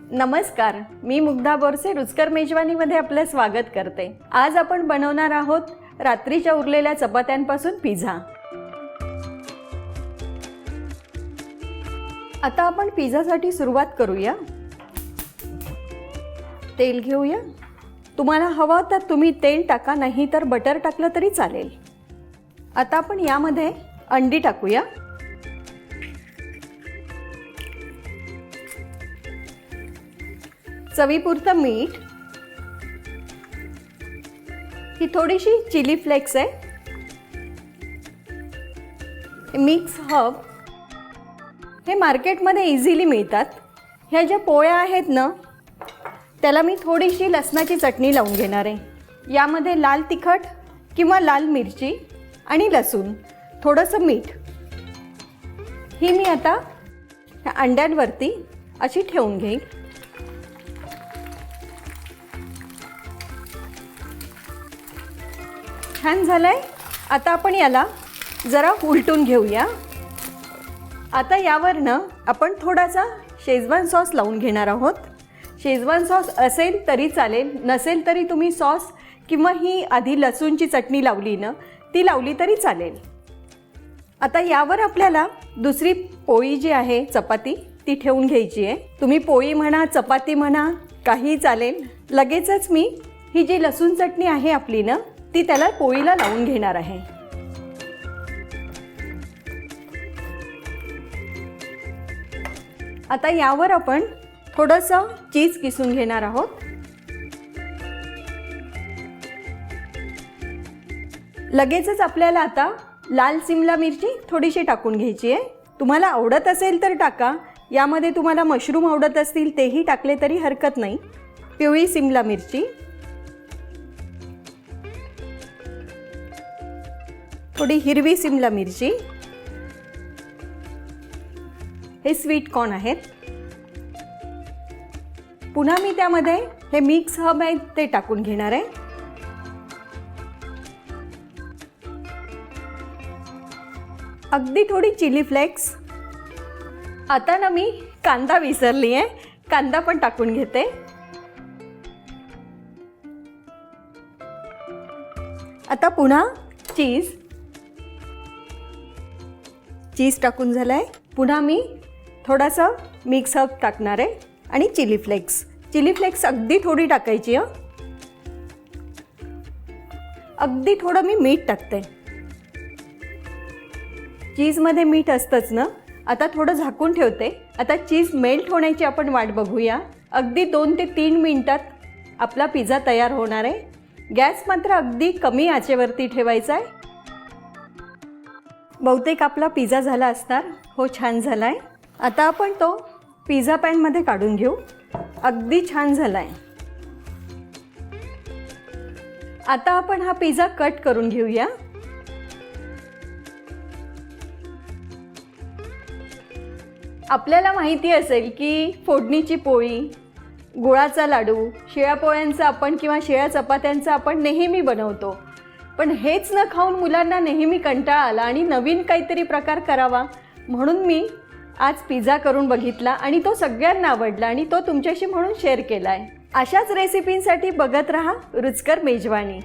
नमस्कार, मी मुग्धा बोरसे रुचकर मेजवानीमध्ये आपलं स्वागत करते। आज आपण बनवणार आहोत रात्रीच्या उरलेल्या चपात्यांपासून पिझ्झा। आता आपण पिझ्झासाठी सुरुवात करूया। तेल घेऊया। तुम्हाला हवं तर तुम्ही तेल टाका, नाही तर बटर टाकलं तरी चालेल। आता आपण यामध्ये अंडी टाकूया। चवीपुरतं मीठ, ही थोडीशी चिली फ्लेक्स आहे, मिक्स हर्ब हे मार्केटमध्ये इझिली मिळतात। ह्या ज्या पोळ्या आहेत ना, त्याला मी थोडीशी लसणाची चटणी लावून घेणार आहे। यामध्ये लाल तिखट किंवा लाल मिरची आणि लसूण, थोडंसं मीठ, ही मी आता अंड्यांवरती अशी ठेवून घेईन। छान झालंय। आता आपण याला जरा उलटून घेऊया। आता यावर ना आपण थोडासा शेजवान सॉस लावून घेणार आहोत। शेजवान सॉस असेल तरी चालेल, नसेल तरी तुम्ही सॉस किंवा ही आधी लसूणची चटणी लावली ना, ती लावली तरी चालेल। आता यावर आपल्याला दुसरी पोळी जी आहे चपाती, ती ठेवून घ्यायची आहे। तुम्ही पोळी म्हणा, चपाती म्हणा, काही चालेल। लगेचच मी ही जी लसूण चटणी आहे आपली ना, ती त्याला पोळीला लावून घेणार आहे। आता यावर आपण थोडंसं चीज किसून घेणार आहोत। लगेचच आपल्याला आता लाल सिमला मिरची थोडीशी टाकून घ्यायची आहे। तुम्हाला आवडत असेल तर टाका, यामध्ये तुम्हाला मशरूम आवडत असतील तेही टाकले तरी हरकत नाही। पिवळी सिमला मिरची, थोडी हिरवी सिमला मिरची, हे स्वीट कॉर्न आहेत। पुन्हा मी त्यामध्ये हे मिक्स हर्ब आहे ते टाकून घेणार आहे। अगदी थोडी चिली फ्लेक्स। आता ना मी कांदा विसरली आहे, कांदा पण टाकून घेते। आता पुन्हा चीज टाकून झालंय। पुन्हा मी थोडासा मिक्स हर्ब टाकणार आहे आणि चिली फ्लेक्स अगदी थोडी टाकायची आहे। अगदी थोडं मी मीठ टाकते, चीजमध्ये मीठ असतंच ना। आता थोडं झाकून ठेवते। आता चीज मेल्ट होण्याची आपण वाट बघूया। अगदी 2 ते 3 मिनिटात आपला पिझ्झा तयार होणार आहे। गॅस मात्र अगदी कमी आचेवरती ठेवायचा आहे। बहुतेक आपला पिझ्झा झाला असणार। हो, छान झाला आहे। आता आपण तो पिझ्झा पॅनमध्ये काढून घेऊ। अगदी छान झाला आहे। आता आपण हा पिझ्झा कट करून घेऊया। आपल्याला माहिती असेल की फोडणीची पोळी, गुळाचा लाडू, शिळ्या पोळ्यांचा आपण किंवा शिळ्या चपात्यांचा आपण नेहमी बनवतो। पण हेच न खाऊन मुलांना नेहमी कंटाळा आला आणि नवीन काहीतरी प्रकार करावा, म्हणून मी आज पिझ्झा करून बघितला आणि तो सगळ्यांना आवडला आणि तो तुमच्याशी म्हणून शेअर केला आहे। अशाच रेसिपींसाठी बघत रहा रुचकर मेजवानी।